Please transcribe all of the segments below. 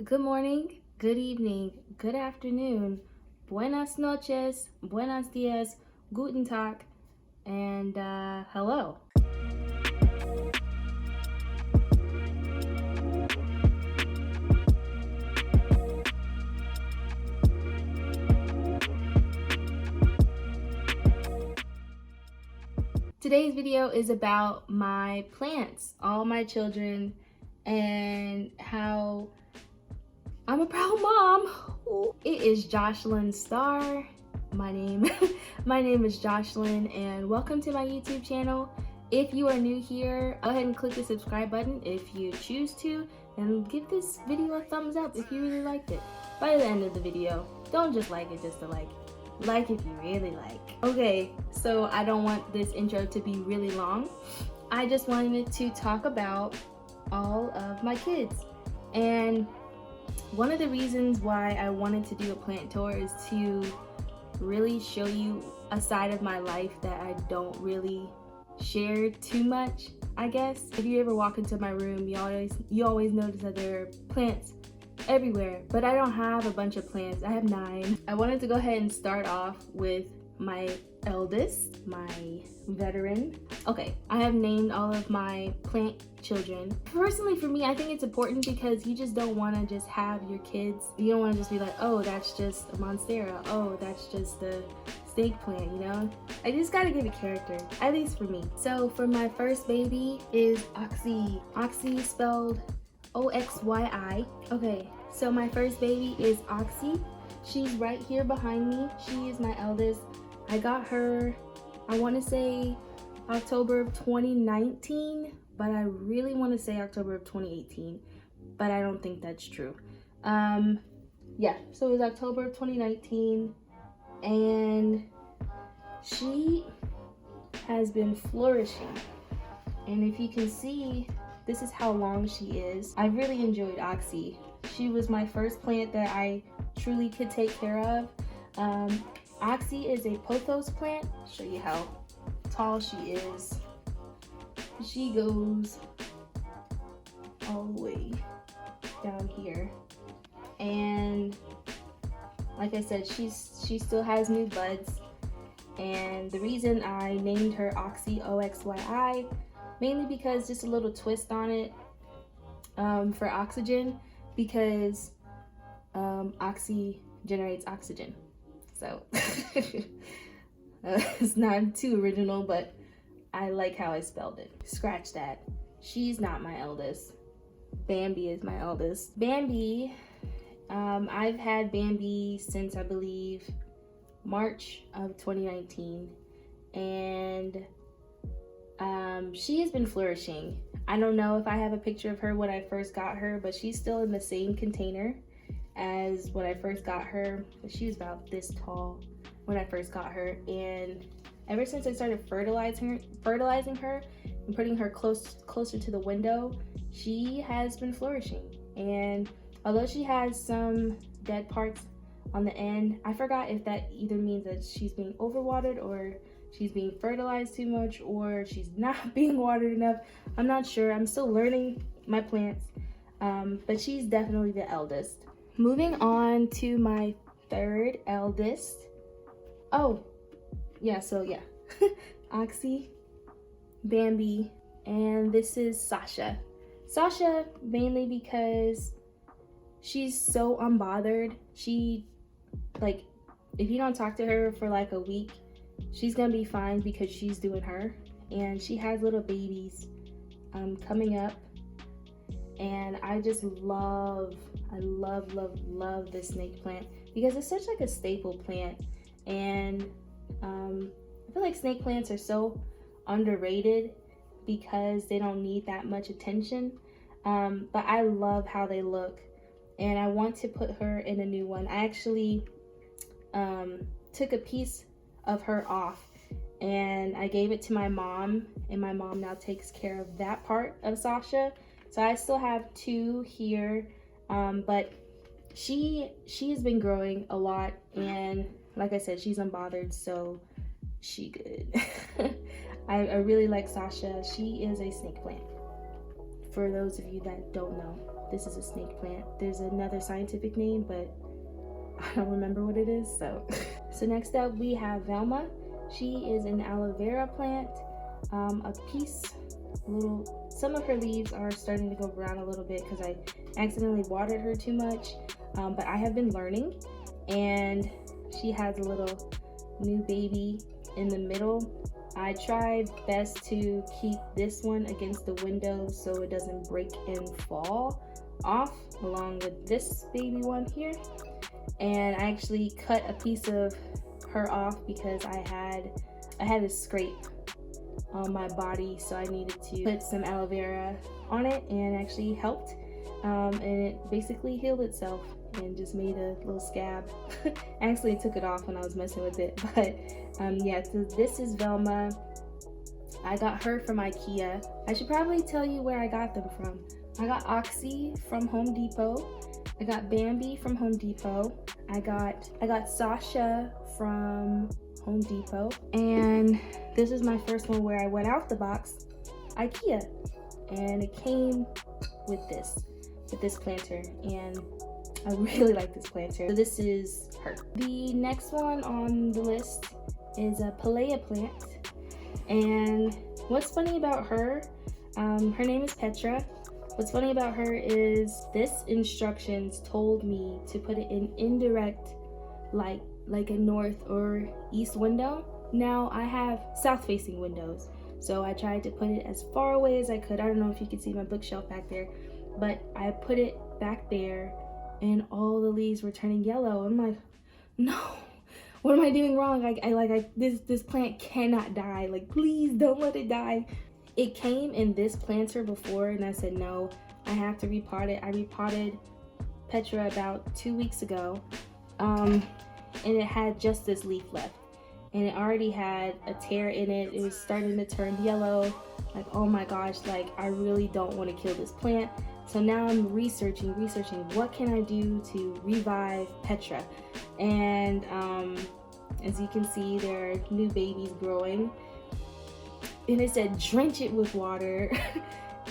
Good morning, good evening, good afternoon, buenas noches, buenos dias, guten Tag, and hello. Today's video is about my plants, all my children, and how I'm a proud mom. Ooh. It is Jocelyn Star. My name is Jocelyn, and welcome to my YouTube channel. If you are new here, go ahead and click the subscribe button if you choose to, and give this video a thumbs up if you really liked it. By the end of the video, don't just like it just to like if you really like. Okay, so I don't want this intro to be really long. I just wanted to talk about all of my kids, and one of the reasons why I wanted to do a plant tour is to really show you a side of my life that I don't really share too much, I guess. If you ever walk into my room, you always notice that there are plants everywhere, but I don't have a bunch of plants. I have 9. I wanted to go ahead and start off with my eldest, my veteran. Okay, I have named all of my plant children. Personally, for me, I think it's important because you just don't want to just have your kids. You don't want to just be like, oh, that's just a monstera. Oh, that's just a snake plant, you know? I just gotta give it character, at least for me. So for my first baby is Oxy. Oxy spelled O-X-Y-I. Okay, so my first baby is Oxy. She's right here behind me. She is my eldest. I got her, I want to say October of 2019, but I really want to say October of 2018, but I don't think that's true. Yeah, so it was October of 2019, and she has been flourishing. And if you can see, this is how long she is. I really enjoyed Oxy. She was my first plant that I truly could take care of. Oxy is a pothos plant. I'll show you how tall she is. She goes all the way down here, and like I said, she still has new buds. And the reason I named her Oxy, O-X-Y-I, mainly because just a little twist on it, for oxygen, because Oxy generates oxygen. So it's not too original, but I like how I spelled it. Scratch that. She's not my eldest. Bambi is my eldest. Bambi, I've had Bambi since I believe March of 2019, and she has been flourishing. I don't know if I have a picture of her when I first got her, but she's still in the same container as when I first got her. She was about this tall when I first got her, and ever since I started fertilizing her and putting her closer to the window, she has been flourishing. And although she has some dead parts on the end, I forgot if that either means that she's being overwatered, or she's being fertilized too much, or she's not being watered enough. I'm not sure. I'm still learning my plants, but she's definitely the eldest. Moving on to my third eldest. Oh, yeah, so yeah. Oxy, Bambi, and this is Sasha. Sasha mainly because she's so unbothered. She, like, if you don't talk to her for like a week, she's gonna be fine because she's doing her. And she has little babies coming up, and I just love this snake plant because it's such like a staple plant. And I feel like snake plants are so underrated because they don't need that much attention, but I love how they look, and I want to put her in a new one. I actually took a piece of her off and I gave it to my mom, and my mom now takes care of that part of Sasha. So I still have 2 here, but she has been growing a lot, and like I said, she's unbothered, so she good. I really like Sasha. She is a snake plant. For those of you that don't know, this is a snake plant. There's another scientific name, but I don't remember what it is, so. So next up we have Velma. She is an aloe vera plant. Some of her leaves are starting to go brown a little bit because I accidentally watered her too much, but I have been learning, and she has a little new baby in the middle. I tried best to keep this one against the window so it doesn't break and fall off, along with this baby one here. And I actually cut a piece of her off because I had a scrape on my body, so I needed to put some aloe vera on it, and actually helped, and it basically healed itself and just made a little scab. I actually took it off when I was messing with it, but yeah, so this is Velma. I got her from IKEA. I should probably tell you where I got them from. I got Oxy from Home Depot. I got Bambi from Home Depot. I got Sasha from Home Depot, and this is my first one where I went out the box, IKEA, and it came with this planter, and I really like this planter. So this is her. The next one on the list is a Palea plant, and what's funny about her, her name is Petra. What's funny about her is this instructions told me to put it in indirect light, like a north or east window. Now I have south facing windows, so I tried to put it as far away as I could. I don't know if you can see my bookshelf back there, but I put it back there, and all the leaves were turning yellow. I'm like, no, what am I doing wrong? This plant cannot die. Like, please don't let it die. It came in this planter before, and I said, no, I have to repot it. I repotted Petra about 2 weeks ago, and it had just this leaf left, and it already had a tear in it. It was starting to turn yellow. Like, oh my gosh, like, I really don't want to kill this plant. So now I'm researching what can I do to revive Petra. And as you can see, there are new babies growing. And it said drench it with water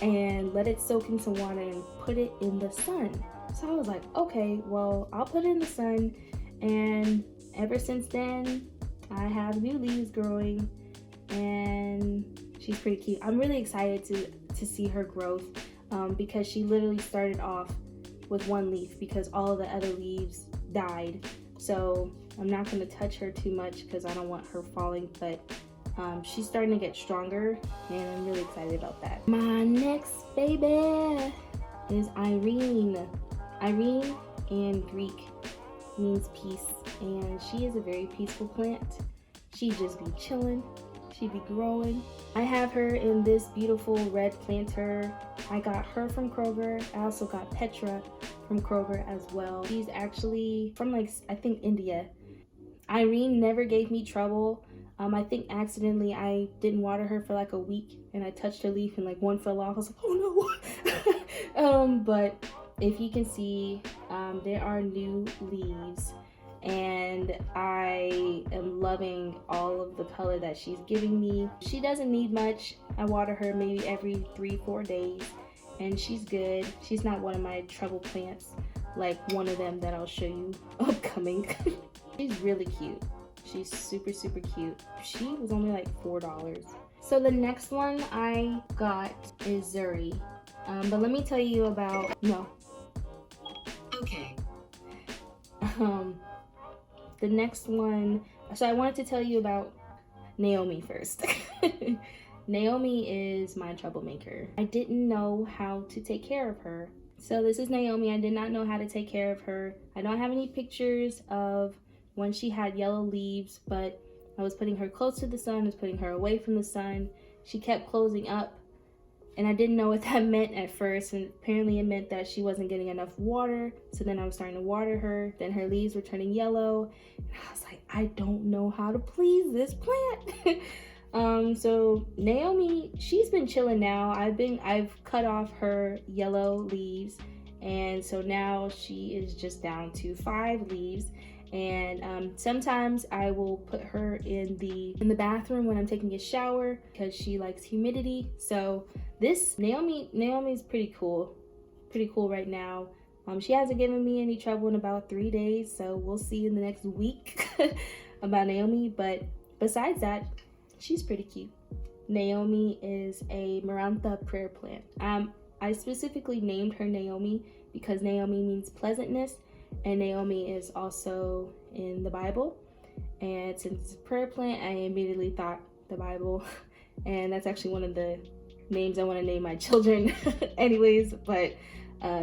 and let it soak into water and put it in the sun. So I was like, okay, well, I'll put it in the sun. And ever since then, I have new leaves growing, and she's pretty cute. I'm really excited to see her growth, because she literally started off with one leaf because all of the other leaves died. So I'm not going to touch her too much because I don't want her falling, but she's starting to get stronger, and I'm really excited about that. My next baby is Irene. Irene in Greek means peace, and she is a very peaceful plant. She just be chilling, she be growing. I have her in this beautiful red planter. I got her from Kroger. I also got Petra from Kroger as well. She's actually from, like, I think India. Irene never gave me trouble. I think accidentally I didn't water her for like a week, and I touched her leaf and like one fell off. I was like, oh no. But if you can see, there are new leaves, and I am loving all of the color that she's giving me. She doesn't need much. I water her maybe every 3-4 days, and she's good. She's not one of my trouble plants like one of them that I'll show you upcoming. She's really cute. She's super cute. She was only like $4. So the next one I got is Zuri. But let me tell you about, no. Okay. The next one, so I wanted to tell you about Naomi first. Naomi is my troublemaker. I didn't know how to take care of her. So this is Naomi. I did not know how to take care of her. I don't have any pictures of when she had yellow leaves, but I was putting her close to the sun, I was putting her away from the sun. She kept closing up, and I didn't know what that meant at first, and apparently it meant that she wasn't getting enough water. So then I was starting to water her, then her leaves were turning yellow, and I was like, I don't know how to please this plant. So Naomi, she's been chilling now. I've cut off her yellow leaves, and so now she is just down to 5 leaves. And sometimes I will put her in the bathroom when I'm taking a shower because she likes humidity. So this Naomi's pretty cool right now. She hasn't given me any trouble in about 3 days, so we'll see in the next week about Naomi. But besides that, she's pretty cute. Naomi is a Marantha prayer plant. I specifically named her Naomi because Naomi means pleasantness, and Naomi is also in the Bible. And since it's a prayer plant, I immediately thought the Bible, and that's actually one of the names I want to name my children anyways. But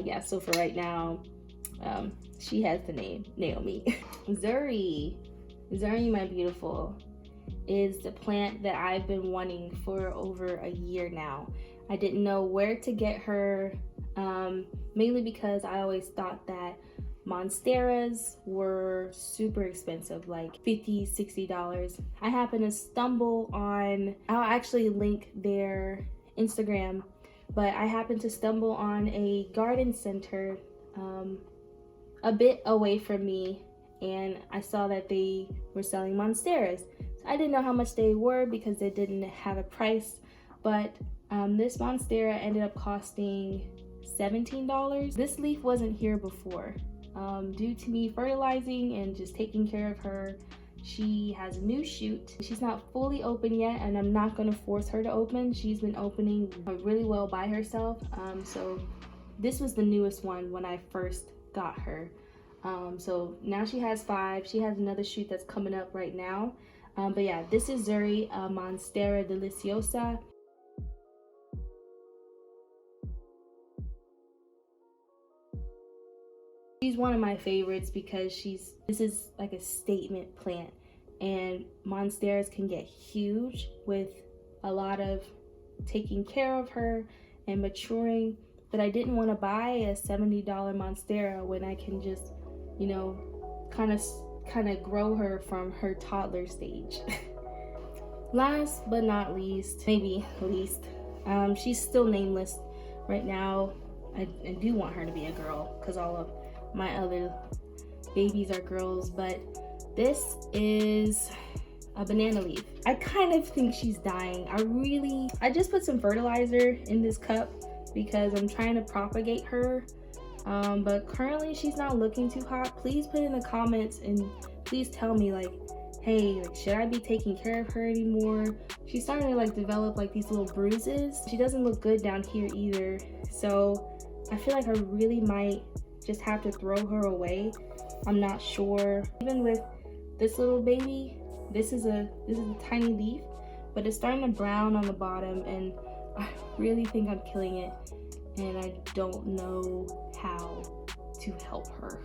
yeah, so for right now, she has the name Naomi. 𝘒𝘰𝘮𝘦, my beautiful, is the plant that I've been wanting for over a year now. I didn't know where to get her, mainly because I always thought that monsteras were super expensive, like $50, $60. I happened to stumble on, I'll actually link their Instagram, but I happened to stumble on a garden center a bit away from me, and I saw that they were selling monsteras. So I didn't know how much they were because they didn't have a price, but this monstera ended up costing $17. This leaf wasn't here before. Due to me fertilizing and just taking care of her, she has a new shoot. She's not fully open yet, and I'm not going to force her to open. She's been opening really well by herself. So this was the newest one when I first got her. So now she has 5. She has another shoot that's coming up right now. But yeah, this is 𝘒𝘰𝘮𝘦 monstera deliciosa. She's one of my favorites because this is like a statement plant, and monsteras can get huge with a lot of taking care of her and maturing. But I didn't want to buy a $70 monstera when I can just, you know, kind of grow her from her toddler stage. Last but not least, maybe least, she's still nameless right now. I do want her to be a girl because all of my other babies are girls, but this is a banana leaf. I kind of think she's dying. I just put some fertilizer in this cup because I'm trying to propagate her, but currently she's not looking too hot. Please put in the comments and please tell me, like, hey, like, should I be taking care of her anymore? She's starting to like develop like these little bruises. She doesn't look good down here either, so I feel like I really might just have to throw her away. I'm not sure. Even with this little baby, this is a tiny leaf, but it's starting to brown on the bottom, and I really think I'm killing it, and I don't know how to help her.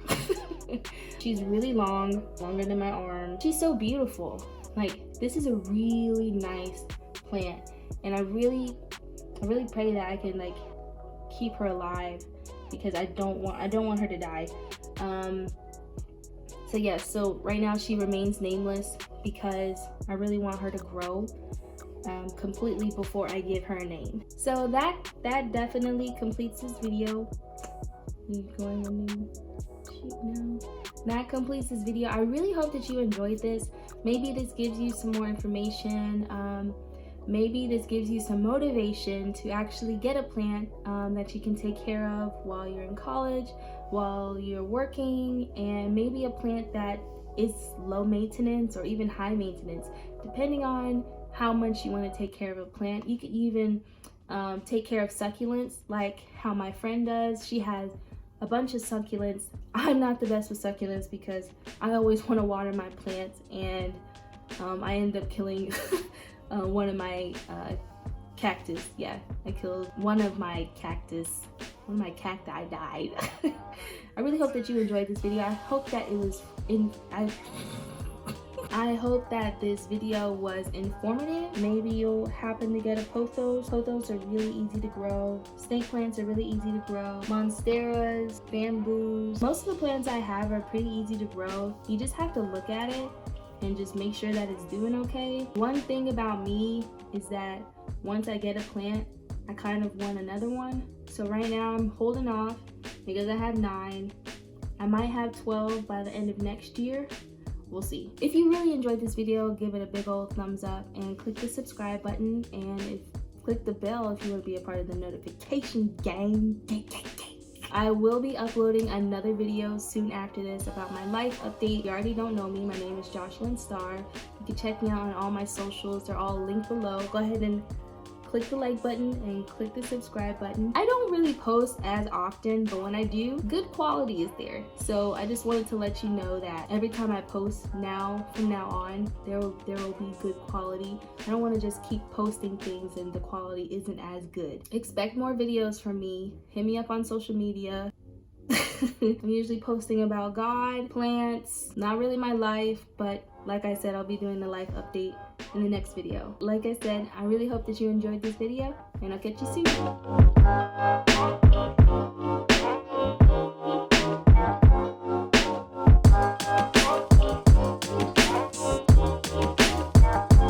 She's really long, longer than my arm. She's so beautiful. Like, this is a really nice plant, and I really pray that I can like keep her alive, because I don't want her to die. So yeah, so right now she remains nameless because I really want her to grow completely before I give her a name. So that definitely completes this video. That completes this video. I really hope that you enjoyed this. Maybe this gives you some more information. Maybe this gives you some motivation to actually get a plant that you can take care of while you're in college, while you're working, and maybe a plant that is low maintenance or even high maintenance, depending on how much you want to take care of a plant. You could even take care of succulents like how my friend does. She has a bunch of succulents. I'm not the best with succulents because I always want to water my plants, and I end up killing one of my cactus. Yeah, I killed one of my cacti died. I really hope that you enjoyed this video. I hope that it was I hope that this video was informative. Maybe you'll happen to get a pothos. Pothos are really easy to grow. Snake plants are really easy to grow. Monsteras, bamboos. Most of the plants I have are pretty easy to grow. You just have to look at it and just make sure that it's doing okay. One thing about me is that once I get a plant, I kind of want another one. So right now I'm holding off because I have 9. I might have 12 by the end of next year. We'll see. If you really enjoyed this video, give it a big old thumbs up and click the subscribe button, and click the bell if you want to be a part of the notification gang. I will be uploading another video soon after this about my life update. If you already don't know me, my name is 𝘏𝘰𝘮𝘦 𝘋𝘦𝘭𝘪. You can check me out on all my socials. They're all linked below. Go ahead and click the like button and click the subscribe button. I don't really post as often, but when I do, good quality is there. So I just wanted to let you know that every time I post from now on, there will be good quality. I don't want to just keep posting things and the quality isn't as good. Expect more videos from me. Hit me up on social media. I'm usually posting about God, plants, not really my life, but like I said, I'll be doing the life update in the next video. Like I said, I really hope that you enjoyed this video, and I'll catch you soon.